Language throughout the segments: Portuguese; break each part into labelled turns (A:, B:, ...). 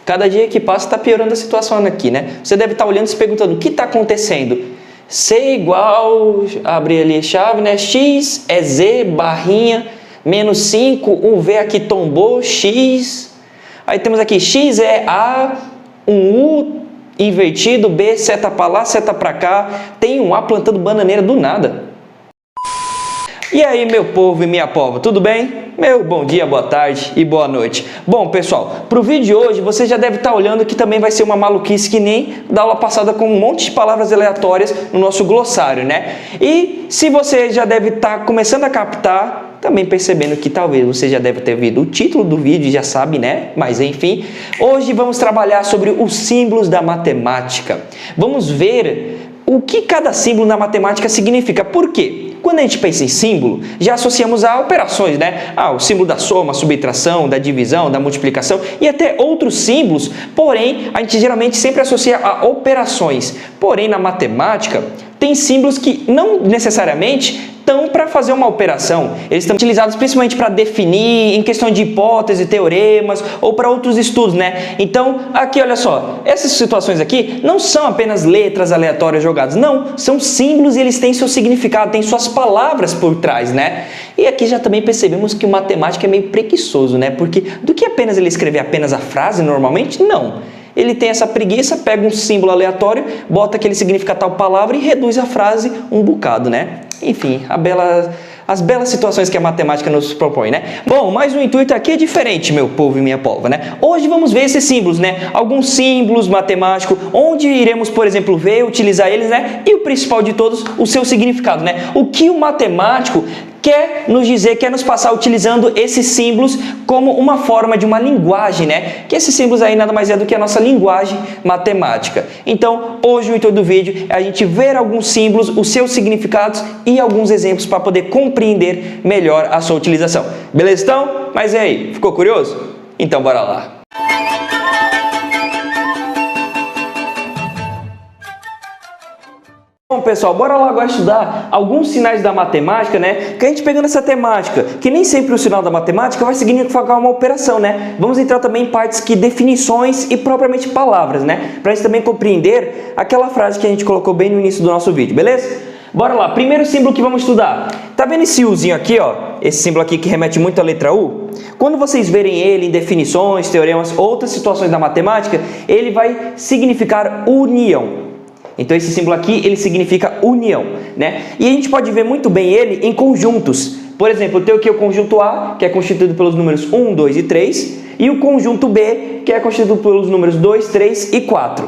A: Cada dia que passa está piorando a situação aqui, né? Você deve estar olhando e se perguntando, o que está acontecendo? C igual, abre ali chave, né? X é Z, barrinha, menos 5, um V aqui tombou, X. Aí temos aqui, X é A, um U invertido, B, seta para lá, seta para cá. Tem um A plantando bananeira do nada. E aí, meu povo e minha pova, tudo bem? Meu bom dia, boa tarde e boa noite. Bom, pessoal, para o vídeo de hoje, você já deve estar olhando que também vai ser uma maluquice que nem da aula passada com um monte de palavras aleatórias no nosso glossário, né? E se você já deve estar começando a captar, também percebendo que talvez você já deve ter ouvido o título do vídeo, já sabe, né? Mas enfim, hoje vamos trabalhar sobre os símbolos da matemática. Vamos ver o que cada símbolo na matemática significa. Por quê? Quando a gente pensa em símbolo, já associamos a operações, né? O símbolo da soma, subtração, da divisão, da multiplicação e até outros símbolos, porém, a gente geralmente sempre associa a operações. Porém, na matemática, tem símbolos que não necessariamente estão para fazer uma operação. Eles estão utilizados principalmente para definir, em questão de hipótese, teoremas ou para outros estudos, né? Então, aqui olha só, essas situações aqui não são apenas letras aleatórias jogadas, não, são símbolos e eles têm seu significado, têm suas palavras por trás, né? E aqui já também percebemos que o matemático é meio preguiçoso, né? Porque do que apenas ele escrever apenas a frase normalmente, não. Ele tem essa preguiça, pega um símbolo aleatório, bota aquele significa tal palavra e reduz a frase um bocado, né? Enfim, as belas situações que a matemática nos propõe, né? Bom, mas o intuito aqui é diferente, meu povo e minha pova, né? Hoje vamos ver esses símbolos, né? Alguns símbolos matemáticos, onde iremos, por exemplo, ver, utilizar eles, né? E o principal de todos, o seu significado, né? O que o matemático quer nos dizer, quer nos passar utilizando esses símbolos como uma forma de uma linguagem, né? Que esses símbolos aí nada mais é do que a nossa linguagem matemática. Então, hoje o intuito do vídeo é a gente ver alguns símbolos, os seus significados e alguns exemplos para poder compreender melhor a sua utilização. Beleza então? Mas e aí, ficou curioso? Então bora lá! Bom, pessoal, bora lá agora estudar alguns sinais da matemática, né? Que a gente pegando essa temática, que nem sempre o sinal da matemática vai significar uma operação, né? Vamos entrar também em partes que definições e propriamente palavras, né? Pra gente também compreender aquela frase que a gente colocou bem no início do nosso vídeo, beleza? Bora lá, primeiro símbolo que vamos estudar. Tá vendo esse Uzinho aqui, ó? Esse símbolo aqui que remete muito à letra U? Quando vocês verem ele em definições, teoremas, outras situações da matemática, ele vai significar união. Então esse símbolo aqui, ele significa união, né? E a gente pode ver muito bem ele em conjuntos. Por exemplo, eu tenho aqui o conjunto A, que é constituído pelos números 1, 2 e 3, e o conjunto B, que é constituído pelos números 2, 3 e 4.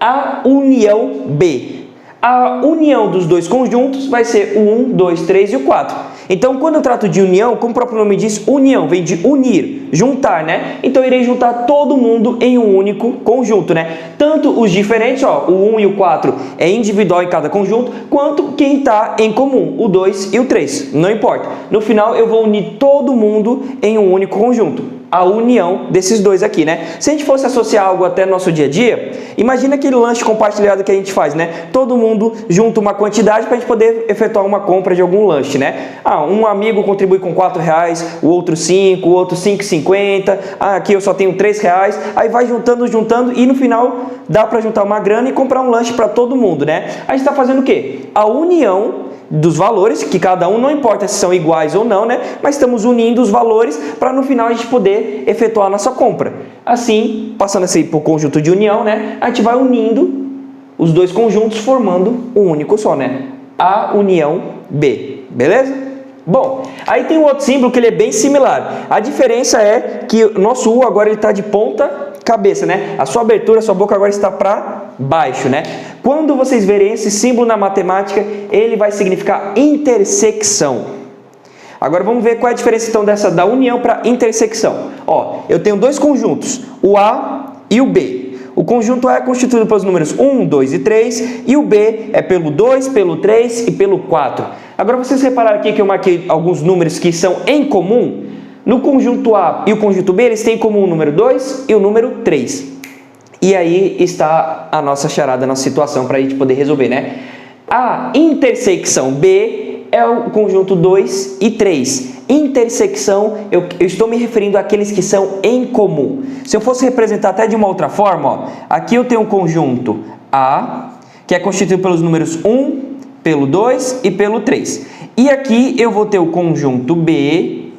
A: A união B. A união dos dois conjuntos vai ser o 1, 2, 3 e o 4. Então, quando eu trato de união, como o próprio nome diz, união, vem de unir, juntar, né? Então, eu irei juntar todo mundo em um único conjunto, né? Tanto os diferentes, ó, o 1 e o 4 é individual em cada conjunto, quanto quem está em comum, o 2 e o 3, não importa. No final, eu vou unir todo mundo em um único conjunto. A união desses dois aqui, né? Se a gente fosse associar algo até no nosso dia a dia, imagina aquele lanche compartilhado que a gente faz, né? Todo mundo junta uma quantidade para a gente poder efetuar uma compra de algum lanche, né? Um amigo contribui com R$4, o outro 5, o outro 5,50, aqui eu só tenho R$3, aí vai juntando e no final dá para juntar uma grana e comprar um lanche para todo mundo, né? A gente está fazendo o quê? A união dos valores, que cada um não importa se são iguais ou não, né? Mas estamos unindo os valores para no final a gente poder efetuar a nossa compra. Assim, passando assim por conjunto de união, né? A gente vai unindo os dois conjuntos formando um único só, né? A união B, beleza? Bom, aí tem um outro símbolo que ele é bem similar. A diferença é que o nosso U agora ele está de ponta cabeça, né? A sua abertura, a sua boca agora está para baixo, né? Quando vocês verem esse símbolo na matemática, ele vai significar intersecção. Agora vamos ver qual é a diferença então da união para intersecção. Ó, eu tenho dois conjuntos, o A e o B. O conjunto A é constituído pelos números 1, 2 e 3, e o B é pelo 2, pelo 3 e pelo 4. Agora vocês repararam aqui que eu marquei alguns números que são em comum? No conjunto A e o conjunto B, eles têm em comum o número 2 e o número 3. E aí está a nossa charada, a nossa situação para a gente poder resolver, né? A intersecção B é o conjunto 2 e 3. Intersecção, eu estou me referindo àqueles que são em comum. Se eu fosse representar até de uma outra forma, ó, aqui eu tenho um conjunto A, que é constituído pelos números 1, pelo 2 e pelo 3. E aqui eu vou ter o conjunto B,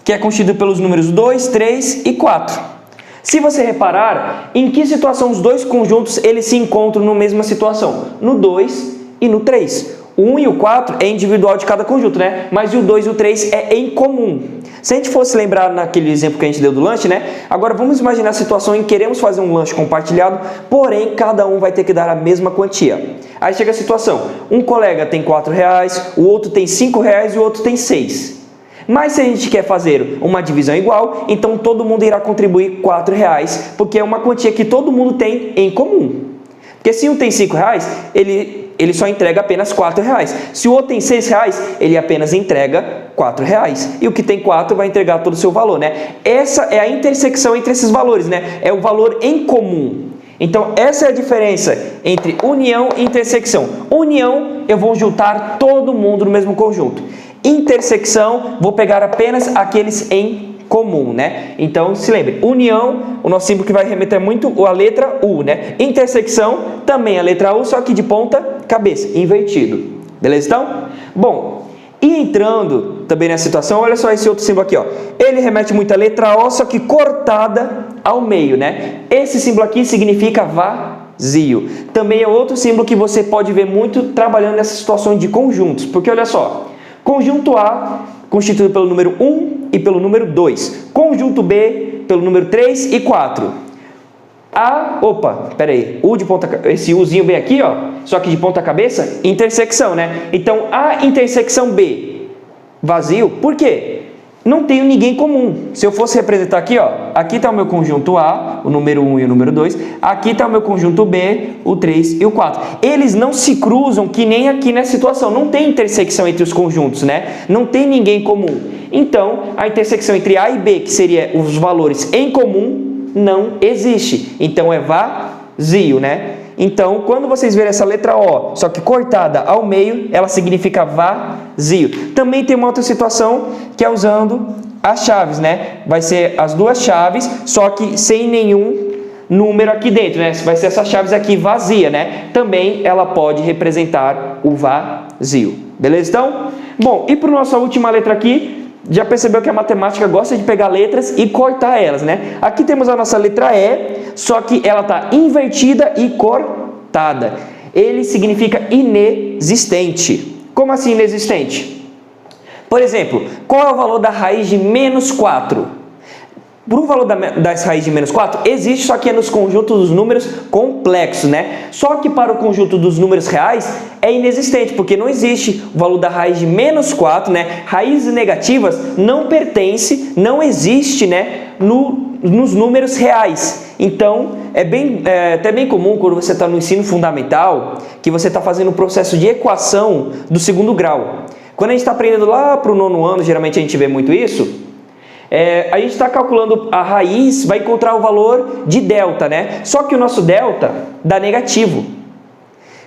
A: que é constituído pelos números 2, 3 e 4. Se você reparar, em que situação os dois conjuntos eles se encontram na mesma situação? No 2 e no 3. O 1 e o 4 é individual de cada conjunto, né? Mas o 2 e o 3 é em comum. Se a gente fosse lembrar naquele exemplo que a gente deu do lanche, né? Agora vamos imaginar a situação em que queremos fazer um lanche compartilhado, porém cada um vai ter que dar a mesma quantia. Aí chega a situação, um colega tem R$4, o outro tem R$5 e o outro tem 6. Mas se a gente quer fazer uma divisão igual, então todo mundo irá contribuir R$4, porque é uma quantia que todo mundo tem em comum. Porque se um tem R$5, ele só entrega apenas R$4. Se o outro tem R$6, ele apenas entrega R$4. E o que tem 4 vai entregar todo o seu valor, né? Essa é a intersecção entre esses valores, né? É o valor em comum. Então, essa é a diferença entre união e intersecção. União, eu vou juntar todo mundo no mesmo conjunto. Intersecção, vou pegar apenas aqueles em comum, né? Então, se lembre, união, o nosso símbolo que vai remeter muito a letra U, né? Intersecção, também a letra U, só que de ponta cabeça, invertido. Beleza, então? Bom, e entrando também nessa situação, olha só esse outro símbolo aqui, ó. Ele remete muito à letra O, só que cortada ao meio, né? Esse símbolo aqui significa vazio. Também é outro símbolo que você pode ver muito trabalhando nessa situação de conjuntos, porque olha só, conjunto A constituído pelo número 1 e pelo número 2. Conjunto B pelo número 3 e 4. Esse Uzinho bem aqui, ó, só que de ponta cabeça, intersecção, né? Então, A intersecção B, vazio, por quê? Não tenho ninguém comum. Se eu fosse representar aqui, ó, aqui está o meu conjunto A, o número 1 e o número 2, aqui está o meu conjunto B, o 3 e o 4. Eles não se cruzam que nem aqui nessa situação, não tem intersecção entre os conjuntos, né? Não tem ninguém comum. Então, a intersecção entre A e B, que seria os valores em comum, não existe. Então, é vazio, né? Então, quando vocês verem essa letra O, só que cortada ao meio, ela significa vazio. Também tem uma outra situação que é usando as chaves, né? Vai ser as duas chaves, só que sem nenhum número aqui dentro, né? Vai ser essas chaves aqui vazia, né? Também ela pode representar o vazio. Beleza, então? Bom, e para a nossa última letra aqui, já percebeu que a matemática gosta de pegar letras e cortar elas, né? Aqui temos a nossa letra E, só que ela está invertida e cortada. Ele significa inexistente. Como assim inexistente? Por exemplo, qual é o valor da raiz de menos 4? Para o valor das raízes de menos 4, existe, só que é nos conjuntos dos números complexos, né? Só que para o conjunto dos números reais é inexistente, porque não existe o valor da raiz de menos 4, né? Raízes negativas não pertence, não existe, né? Nos números reais. Então, é até bem comum quando você está no ensino fundamental, que você está fazendo um processo de equação do segundo grau. Quando a gente está aprendendo lá para o 9º ano, geralmente a gente vê muito isso. A gente está calculando a raiz, vai encontrar o valor de delta, né? Só que o nosso delta dá negativo.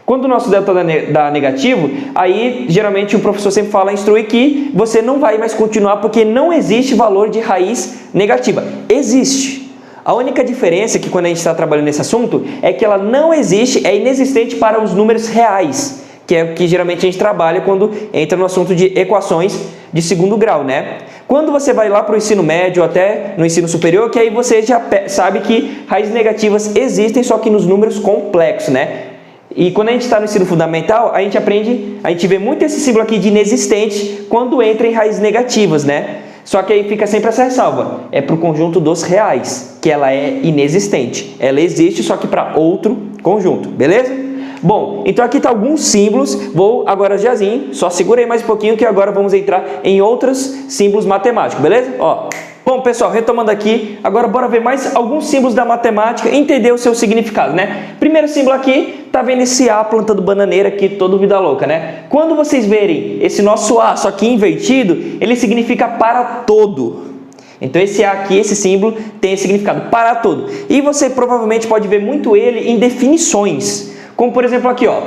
A: Quando o nosso delta dá negativo, aí geralmente o professor sempre fala, instrui que você não vai mais continuar porque não existe valor de raiz negativa. Existe. A única diferença é que quando a gente está trabalhando nesse assunto é que ela não existe, é inexistente para os números reais, que é o que geralmente a gente trabalha quando entra no assunto de equações de segundo grau, né? Quando você vai lá para o ensino médio, até no ensino superior, que aí você já sabe que raízes negativas existem, só que nos números complexos, né? E quando a gente está no ensino fundamental, a gente vê muito esse símbolo aqui de inexistente quando entra em raízes negativas, né? Só que aí fica sempre essa ressalva, é para o conjunto dos reais, que ela é inexistente. Ela existe, só que para outro conjunto, beleza? Bom, então aqui está alguns símbolos, vou agora jazinho, só segura aí mais um pouquinho que agora vamos entrar em outros símbolos matemáticos, beleza? Ó, bom pessoal, retomando aqui, agora bora ver mais alguns símbolos da matemática e entender o seu significado, né? Primeiro símbolo aqui, tá vendo esse A plantando bananeira aqui, todo vida louca, né? Quando vocês verem esse nosso A, só que invertido, ele significa para todo. Então esse A aqui, esse símbolo, tem esse significado para todo. E você provavelmente pode ver muito ele em definições. Como por exemplo aqui, ó,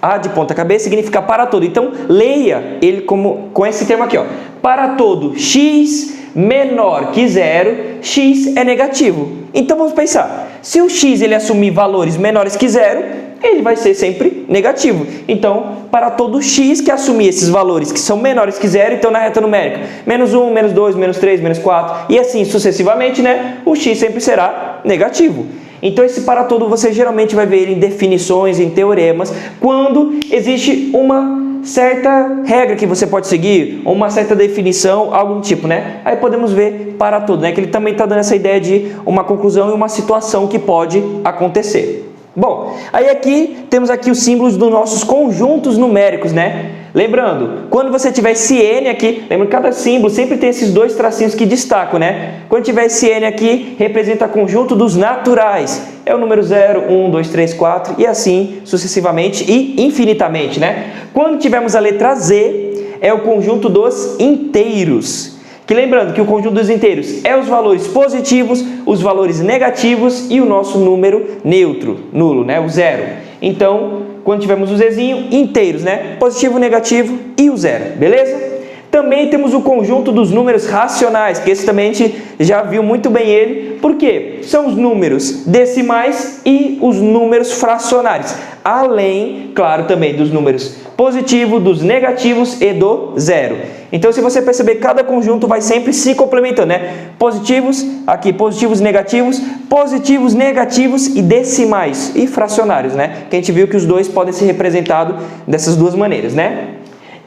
A: A de ponta cabeça significa para todo. Então leia ele com esse termo aqui, ó, para todo x menor que 0, x é negativo. Então vamos pensar, se o x ele assumir valores menores que 0, ele vai ser sempre negativo. Então, para todo x que assumir esses valores que são menores que 0, então na reta numérica, menos 1, menos 2, menos 3, menos 4, e assim sucessivamente, né? O x sempre será negativo. Então esse para todo você geralmente vai ver ele em definições, em teoremas, quando existe uma certa regra que você pode seguir, ou uma certa definição, algum tipo, né? Aí podemos ver para todo, né? Que ele também está dando essa ideia de uma conclusão e uma situação que pode acontecer. Bom, aí aqui temos aqui os símbolos dos nossos conjuntos numéricos, né? Lembrando, quando você tiver esse N aqui, lembra que cada símbolo sempre tem esses dois tracinhos que destacam, né? Quando tiver esse N aqui, representa conjunto dos naturais. É o número 0, 1, 2, 3, 4 e assim sucessivamente e infinitamente, né? Quando tivermos a letra Z, é o conjunto dos inteiros. Que lembrando que o conjunto dos inteiros é os valores positivos, os valores negativos e o nosso número neutro, nulo, né? O 0. Então, quando tivermos o Zzinho, inteiros, né? Positivo, negativo e o 0, beleza? Também temos o conjunto dos números racionais, que esse também a gente já viu muito bem ele. Por quê? São os números decimais e os números fracionários. Além, claro, também dos números positivos, dos negativos e do 0. Então, se você perceber, cada conjunto vai sempre se complementando, né? Positivos, aqui, positivos, negativos e decimais e fracionários, né? Que a gente viu que os dois podem ser representados dessas duas maneiras, né?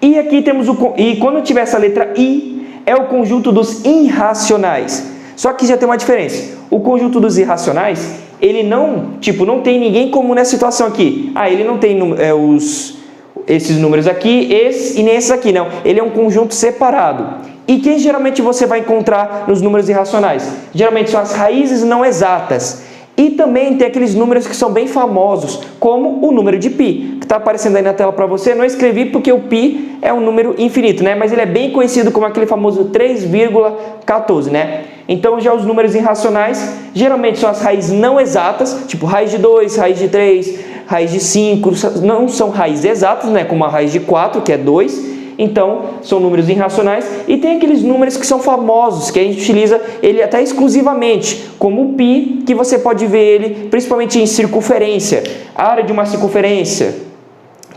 A: E aqui temos e quando tiver essa letra I, é o conjunto dos irracionais. Só que já tem uma diferença. O conjunto dos irracionais, ele não tem ninguém comum nessa situação aqui. Ele não tem esses números aqui, esse e nem esses aqui, não. Ele é um conjunto separado. E quem geralmente você vai encontrar nos números irracionais? Geralmente são as raízes não exatas. E também tem aqueles números que são bem famosos, como o número de π, que está aparecendo aí na tela para você. Eu não escrevi porque o π é um número infinito, né? Mas ele é bem conhecido como aquele famoso 3,14, né? Então já os números irracionais, geralmente são as raízes não exatas, tipo raiz de 2, raiz de 3, raiz de 5, não são raízes exatas, né? Como a raiz de 4, que é 2. Então, são números irracionais. E tem aqueles números que são famosos, que a gente utiliza ele até exclusivamente, como o π, que você pode ver ele principalmente em circunferência. A área de uma circunferência,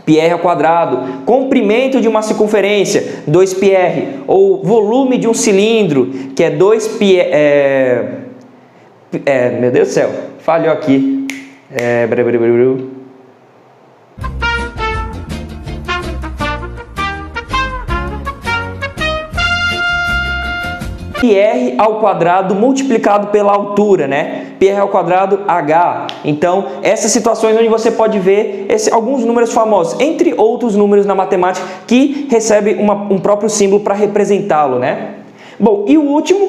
A: πr ao quadrado. Comprimento de uma circunferência, 2πr. Ou volume de um cilindro, que é 2πr. Meu Deus do céu, falhou aqui. πr ao quadrado multiplicado pela altura, né? πr ao quadrado h. Então, essas situações onde você pode ver alguns números famosos, entre outros números na matemática, que recebe um próprio símbolo para representá-lo, né? Bom, e o último,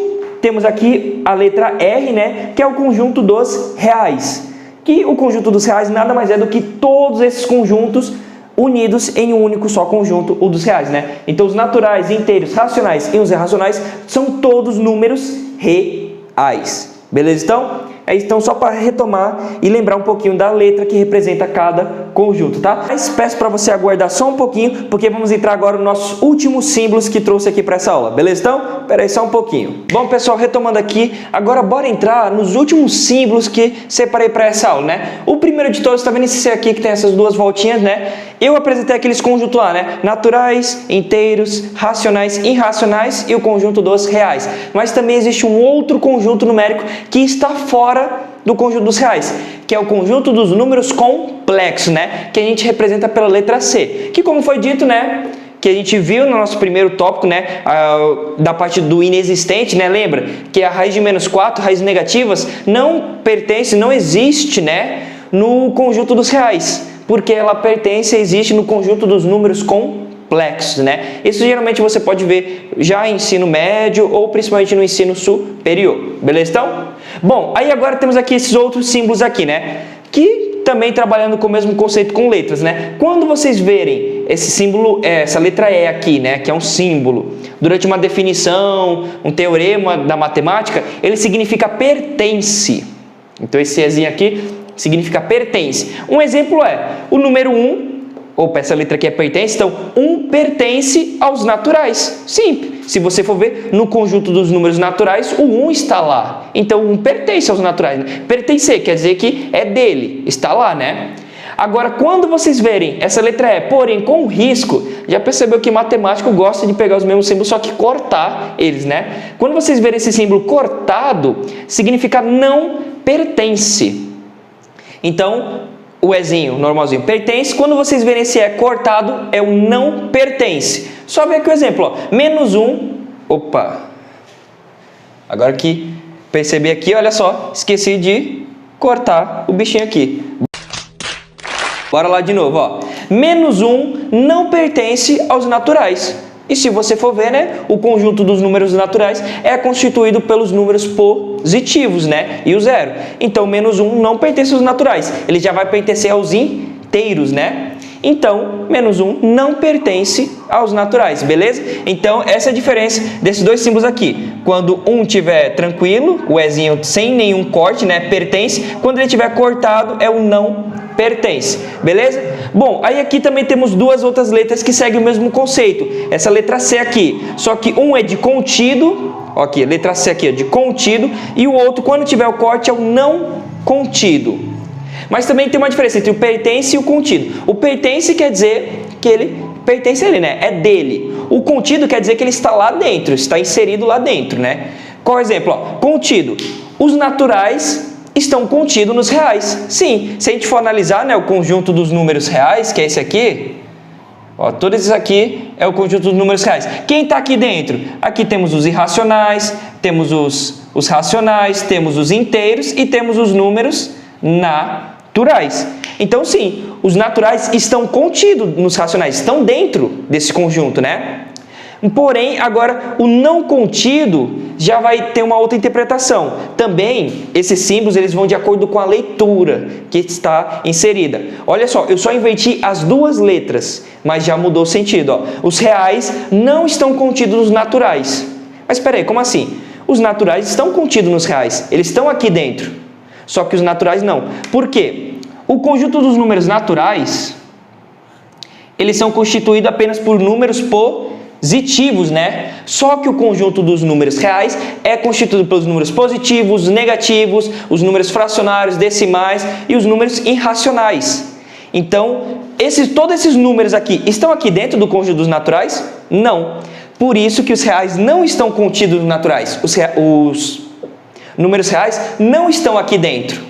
A: temos aqui a letra R, né? Que é o conjunto dos reais. Que o conjunto dos reais nada mais é do que todos esses conjuntos unidos em um único só conjunto, o dos reais, né? Então, os naturais, inteiros, racionais e os irracionais são todos números reais. Beleza, então? Então, só para retomar e lembrar um pouquinho da letra que representa cada conjunto, tá? Mas peço para você aguardar só um pouquinho, porque vamos entrar agora nos nossos últimos símbolos que trouxe aqui para essa aula, beleza? Então, espera aí só um pouquinho. Bom, pessoal, retomando aqui, agora bora entrar nos últimos símbolos que separei para essa aula, né? O primeiro de todos, tá vendo esse aqui que tem essas duas voltinhas, né? Eu apresentei aqueles conjuntos lá, né? Naturais, inteiros, racionais, irracionais e o conjunto dos reais. Mas também existe um outro conjunto numérico que está fora do conjunto dos reais, que é o conjunto dos números complexos, né? Que a gente representa pela letra C. Que, como foi dito, né? Que a gente viu no nosso primeiro tópico, né? Da parte do inexistente, né? Lembra? Que a raiz de menos 4, raízes negativas, não pertence, não existe, né? No conjunto dos reais. Porque ela pertence, existe no conjunto dos números complexos, né? Isso geralmente você pode ver já em ensino médio ou principalmente no ensino superior, beleza então? Bom, aí agora temos aqui esses outros símbolos aqui, né? Que também trabalhando com o mesmo conceito com letras, né? Quando vocês verem esse símbolo, essa letra E aqui, né? Que é um símbolo, durante uma definição, um teorema da matemática, ele significa pertence. Então esse Ezinho aqui significa pertence. Um exemplo é o número 1 opa, essa letra aqui é pertence, então 1 pertence aos naturais. Sim, se você for ver no conjunto dos números naturais, o 1 está lá. Então 1 pertence aos naturais. Né? Pertencer quer dizer que é dele, está lá, né? Agora, quando vocês verem essa letra E, porém com risco, já percebeu que matemático gosta de pegar os mesmos símbolos, só que cortar eles, né? Quando vocês verem esse símbolo cortado, significa não pertence. Então, o Ezinho, normalzinho, pertence. Quando vocês verem esse E cortado, é o não pertence. Só ver aqui o exemplo, ó. -1, opa. Agora que percebi aqui, olha só, esqueci de cortar o bichinho aqui. Bora lá de novo, ó. -1 não pertence aos naturais. E se você for ver, né, o conjunto dos números naturais é constituído pelos números positivos, né, e o 0. Então, -1 não pertence aos naturais. Ele já vai pertencer aos inteiros, né? Então, -1 não pertence aos naturais, beleza? Então, essa é a diferença desses dois símbolos aqui. Quando um estiver tranquilo, o Ezinho sem nenhum corte, né, pertence. Quando ele estiver cortado, é o não pertence, beleza? Bom, aí aqui também temos duas outras letras que seguem o mesmo conceito. Essa letra C aqui, só que um é de contido, ó aqui, letra C aqui é de contido, e o outro, quando tiver o corte, é o não contido. Mas também tem uma diferença entre o pertence e o contido. O pertence quer dizer que ele pertence a ele, né? É dele. O contido quer dizer que ele está lá dentro, está inserido lá dentro, né? Qual o exemplo? Ó, contido. Os naturais estão contidos nos reais. Sim, se a gente for analisar, né, o conjunto dos números reais, que é esse aqui, ó, todos esses aqui é o conjunto dos números reais. Quem está aqui dentro? Aqui temos os irracionais, temos os racionais, temos os inteiros e temos os números naturais. Então, sim, os naturais estão contidos nos racionais, estão dentro desse conjunto, né? Porém, agora, o não contido já vai ter uma outra interpretação. Também, esses símbolos eles vão de acordo com a leitura que está inserida. Olha só, eu só inverti as duas letras, mas já mudou o sentido. Ó. Os reais não estão contidos nos naturais. Mas espera aí, como assim? Os naturais estão contidos nos reais, eles estão aqui dentro. Só que os naturais não. Por quê? O conjunto dos números naturais, eles são constituídos apenas por números positivos, né? Só que o conjunto dos números reais é constituído pelos números positivos, negativos, os números fracionários, decimais e os números irracionais. Então, todos esses números aqui estão aqui dentro do conjunto dos naturais? Não. Por isso que os reais não estão contidos nos naturais. Os números reais não estão aqui dentro.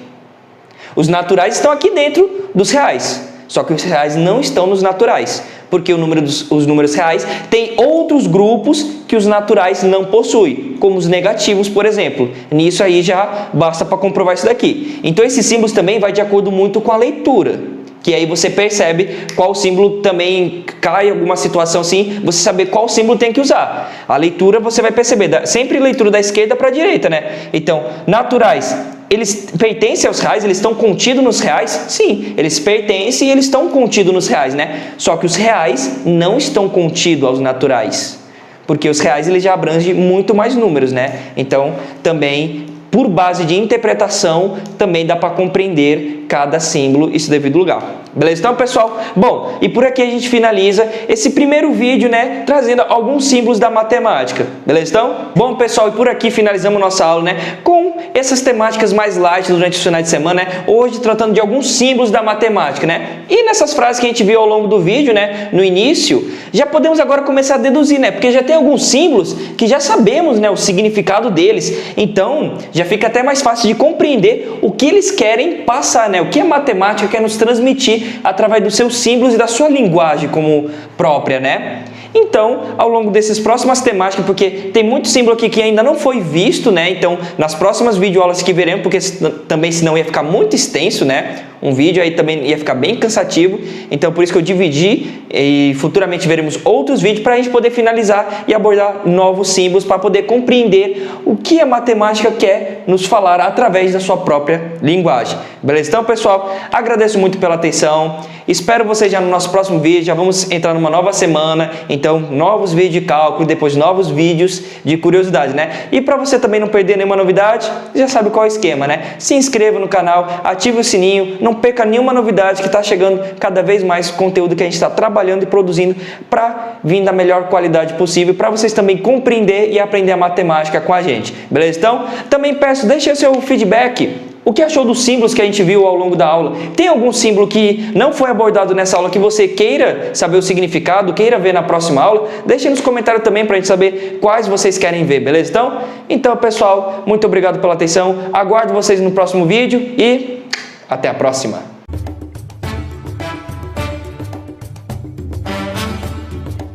A: Os naturais estão aqui dentro dos reais. Só que os reais não estão nos naturais. Porque os números reais têm outros grupos que os naturais não possuem. Como os negativos, por exemplo. Nisso aí já basta para comprovar isso daqui. Então esses símbolos também vai de acordo muito com a leitura. Que aí você percebe qual símbolo também cai em alguma situação assim, você saber qual símbolo tem que usar. A leitura você vai perceber, sempre leitura da esquerda para a direita, né? Então, naturais, eles pertencem aos reais, eles estão contidos nos reais? Sim, eles pertencem e eles estão contidos nos reais, né? Só que os reais não estão contidos aos naturais. Porque os reais eles já abrangem muito mais números, né? Então, também, por base de interpretação, também dá para compreender cada símbolo e seu devido lugar. Beleza? Então, pessoal, bom, e por aqui a gente finaliza esse primeiro vídeo, né, trazendo alguns símbolos da matemática. Beleza? Então, bom, pessoal, e por aqui finalizamos nossa aula, né, com essas temáticas mais light durante os finais de semana, né, hoje tratando de alguns símbolos da matemática, né, e nessas frases que a gente viu ao longo do vídeo, né, no início, já podemos agora começar a deduzir, né, porque já tem alguns símbolos que já sabemos, né, o significado deles, então, já fica até mais fácil de compreender o que eles querem passar, né, o que a matemática quer nos transmitir através dos seus símbolos e da sua linguagem como própria, né? Então, ao longo dessas próximas temáticas, porque tem muito símbolo aqui que ainda não foi visto, né? Então, nas próximas videoaulas que veremos, porque também senão ia ficar muito extenso, né? Um vídeo aí também ia ficar bem cansativo. Então, por isso que eu dividi e futuramente veremos outros vídeos para a gente poder finalizar e abordar novos símbolos para poder compreender o que a matemática quer nos falar através da sua própria linguagem. Beleza? Então, pessoal, agradeço muito pela atenção. Espero vocês já no nosso próximo vídeo. Já vamos entrar numa nova semana. Então, novos vídeos de cálculo, depois novos vídeos de curiosidade, né? E para você também não perder nenhuma novidade, já sabe qual é o esquema, né? Se inscreva no canal, ative o sininho, não não perca nenhuma novidade que está chegando cada vez mais conteúdo que a gente está trabalhando e produzindo para vir da melhor qualidade possível, para vocês também compreender e aprender a matemática com a gente, beleza? Então, também peço, deixe seu feedback. O que achou dos símbolos que a gente viu ao longo da aula? Tem algum símbolo que não foi abordado nessa aula que você queira saber o significado, queira ver na próxima aula? Deixe nos comentários também para a gente saber quais vocês querem ver, beleza? Então, pessoal, muito obrigado pela atenção. Aguardo vocês no próximo vídeo e até a próxima.